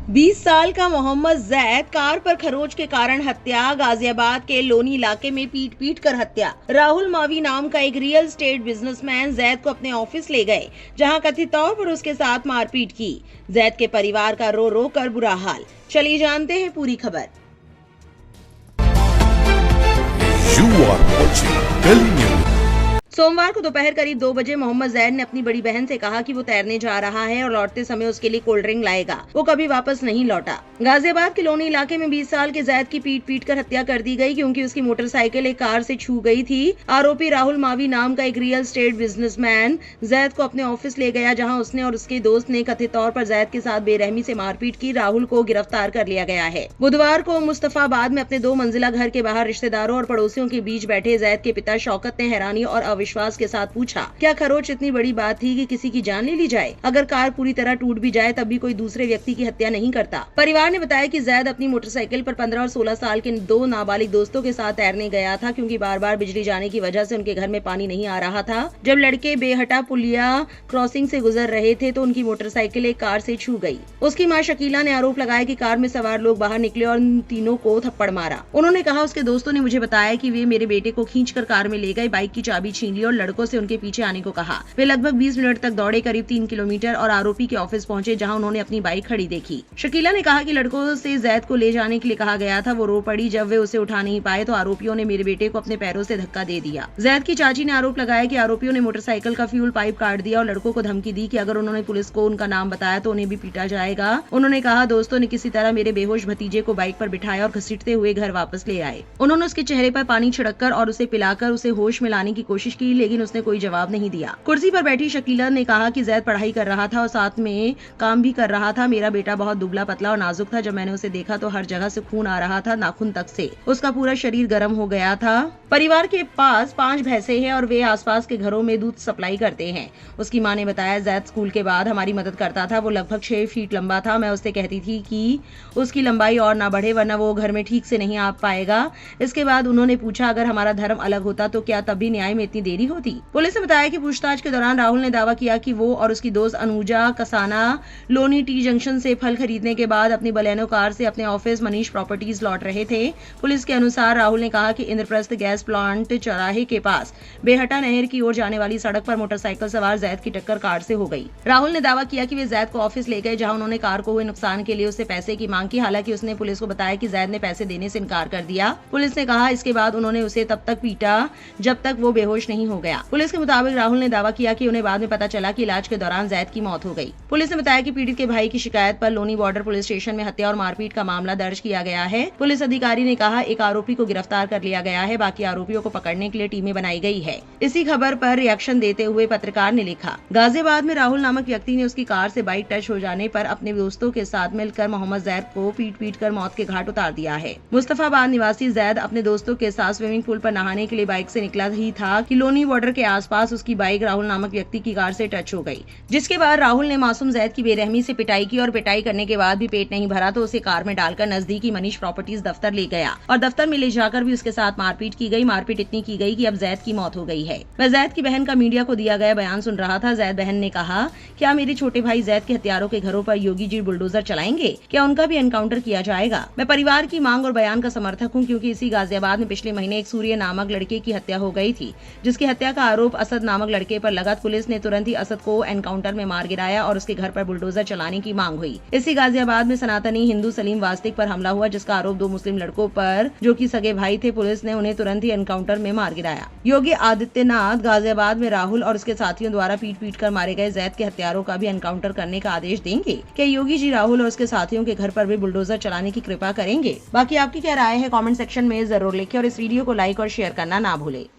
20 साल का मोहम्मद जैद कार पर खरोच के कारण हत्या। गाजियाबाद के लोनी इलाके में पीट कर हत्या। राहुल मावी नाम का एक रियल एस्टेट बिजनेसमैन जैद को अपने ऑफिस ले गए, जहां कथित तौर पर उसके साथ मारपीट की। जैद के परिवार का रो रो कर बुरा हाल। चलिए जानते हैं पूरी खबर। सोमवार को दोपहर करीब 2 बजे मोहम्मद जैद ने अपनी बड़ी बहन से कहा कि वो तैरने जा रहा है और लौटते समय उसके लिए कोल्ड ड्रिंक लाएगा। वो कभी वापस नहीं लौटा। गाजियाबाद के लोनी इलाके में 20 साल के जैद की पीट कर हत्या कर दी गई, क्योंकि उसकी मोटरसाइकिल एक कार से छू गई थी। आरोपी राहुल मावी नाम का एक रियल एस्टेट बिजनेसमैन जैद को अपने ऑफिस ले गया, जहाँ उसने और उसके दोस्त ने कथित तौर पर जैद के साथ बेरहमी से मारपीट की। राहुल को गिरफ्तार कर लिया गया है। बुधवार को मुस्तफाबाद में अपने 2 मंजिला घर के बाहर रिश्तेदारों और पड़ोसियों के बीच बैठे जैद के पिता शौकत ने हैरानी और अविश्वास के साथ पूछा, क्या खरोच इतनी बड़ी बात थी कि किसी की जान ले ली जाए? अगर कार पूरी तरह टूट भी जाए तब भी कोई दूसरे व्यक्ति की हत्या नहीं करता। परिवार ने बताया कि जैद अपनी मोटरसाइकिल पर 15 और 16 साल के 2 नाबालिग दोस्तों के साथ तैरने गया था, क्योंकि बार-बार बिजली जाने की वजह से उनके घर में पानी नहीं आ रहा था। जब लड़के बेहटा पुलिया क्रॉसिंग से गुजर रहे थे तो उनकी मोटरसाइकिल एक कार से छू गई। उसकी मां शकीला ने आरोप लगाया कि कार में सवार लोग बाहर निकले और उन तीनों को थप्पड़ मारा। उन्होंने कहा, उसके दोस्तों ने मुझे बताया कि वे मेरे बेटे को खींचकर कार में ले गए, बाइक की चाबी छीन ली और लड़कों से उनके पीछे आने को कहा। वे लगभग 20 मिनट तक दौड़े, करीब 3 किलोमीटर और आरोपी के ऑफिस पहुंचे, जहां उन्होंने अपनी बाइक खड़ी देखी। शकीला ने कहा कि लड़कों से जैद को ले जाने के लिए कहा गया था। वो रो पड़ी। जब वे उसे उठा नहीं पाए तो आरोपियों ने मेरे बेटे को अपने पैरों से धक्का दे दिया। जैद की चाची ने आरोप लगाया कि आरोपियों ने मोटरसाइकिल का फ्यूल पाइप काट दिया और लड़कों को धमकी दी कि अगर उन्होंने पुलिस को उनका नाम बताया तो उन्हें भी पीटा जाएगा। उन्होंने कहा, दोस्तों ने किसी तरह मेरे बेहोश भतीजे को बाइक पर बिठाया और घसीटते हुए घर वापस ले आए। उन्होंने उसके चेहरे पर पानी छिड़ककर और उसे पिलाकर उसे होश में लाने की कोशिश की, लेकिन उसने कोई जवाब नहीं दिया। कुर्सी पर बैठी शकीला ने कहा कि जैद पढ़ाई कर रहा था और साथ में काम भी कर रहा था। मेरा बेटा बहुत दुबला पतला और नाजुक था। जब मैंने उसे देखा तो हर जगह से खून आ रहा था, नाखून तक से। उसका पूरा शरीर गर्म हो गया था। परिवार के पास 5 भैंसे हैं और वे आसपास के घरों में दूध सप्लाई करते हैं। उसकी मां ने बताया, जैद स्कूल के बाद हमारी मदद करता था। वो लगभग 6 फीट लंबा था। मैं उससे कहती थी कि उसकी लंबाई और ना बढ़े, वरना वो घर में ठीक से नहीं आ पाएगा। इसके बाद उन्होंने पूछा, अगर हमारा धर्म अलग होता तो क्या तब भी न्याय में इतनी देरी होती? पुलिस ने बताया कि पूछताछ के दौरान राहुल ने दावा किया कि वो और उसकी दोस्त अनुजा कसाना लोनी टी जंक्शन से फल खरीदने के बाद अपनी बलेनो कार से अपने ऑफिस मनीष प्रॉपर्टीज लौट रहे थे। पुलिस के अनुसार राहुल ने कहा कि इंद्रप्रस्थ गैस प्लांट चौराहे के पास बेहटा नहर की ओर जाने वाली सड़क पर मोटरसाइकिल सवार जैद की टक्कर कार से हो गई। राहुल ने दावा किया कि वे जैद को ऑफिस ले गए, जहां उन्होंने कार को हुए नुकसान के लिए उससे पैसे की मांग की। हालांकि उसने पुलिस को बताया कि जैद ने पैसे देने से इनकार कर दिया। पुलिस ने कहा, इसके बाद उन्होंने उसे तब तक पीटा जब तक वो बेहोश नहीं हो गया। पुलिस के मुताबिक राहुल ने दावा किया कि उन्हें बाद में पता चला कि इलाज के दौरान जैद की मौत हो गई। पुलिस ने बताया कि पीड़ित के भाई की शिकायत पर लोनी बॉर्डर पुलिस स्टेशन में हत्या और मारपीट का मामला दर्ज किया गया है। पुलिस अधिकारी ने कहा, एक आरोपी को गिरफ्तार कर लिया गया है, बाकी आरोपियों को पकड़ने के लिए टीमें बनाई गई है। इसी खबर पर रिएक्शन देते हुए पत्रकार ने लिखा, गाजियाबाद में राहुल नामक व्यक्ति ने उसकी कार से बाइक टच हो जाने पर अपने दोस्तों के साथ मिलकर मोहम्मद जैद को पीट कर मौत के घाट उतार दिया है। मुस्तफाबाद निवासी जैद अपने दोस्तों के साथ स्विमिंग पूल पर नहाने के लिए बाइक से निकला ही था कि लोनी बॉर्डर के आसपास उसकी बाइक राहुल नामक व्यक्ति की कार से टच हो गई, जिसके बाद राहुल ने मासूम जैद की बेरहमी से पिटाई की और पिटाई करने के बाद भी पेट नहीं भरा तो उसे कार में डालकर नजदीकी मनीष प्रॉपर्टीज दफ्तर ले गया और दफ्तर में ले जाकर भी उसके साथ मारपीट की गई। मारपीट इतनी की गई कि अब जैद की मौत हो गई है। वह जैद की बहन का मीडिया को दिया गया बयान सुन रहा था। जैद बहन ने कहा, क्या मेरे छोटे भाई जैद के हत्यारों के घरों पर योगी जी बुलडोजर चलाएंगे? क्या उनका भी एनकाउंटर किया जाएगा? मैं परिवार की मांग और बयान का समर्थक हूँ, क्योंकि इसी गाजियाबाद में पिछले महीने एक सूर्य नामक लड़के की हत्या हो गई थी, जिसकी हत्या का आरोप असद नामक लड़के पर लगा। पुलिस ने तुरंत ही असद को एनकाउंटर में मार गिराया और उसके घर पर बुलडोजर चलाने की मांग हुई। इसी गाजियाबाद में सनातनी हिंदू सलीम वास्तिक पर हमला हुआ, जिसका आरोप 2 मुस्लिम लड़कों पर जो कि सगे भाई थे। पुलिस ने उन्हें तुरंत ही एनकाउंटर में मार गिराया। योगी आदित्यनाथ गाजियाबाद में राहुल और उसके साथियों द्वारा पीट कर मारे गए जैद के हत्यारों का भी एनकाउंटर करने का आदेश देंगे? क्या योगी जी राहुल और उसके साथियों के घर पर भी बुलडोजर चलाने की कृपा करेंगे? बाकी आपकी क्या राय है कमेंट सेक्शन में जरूर लिखें और इस वीडियो को लाइक और शेयर करना ना भूलें।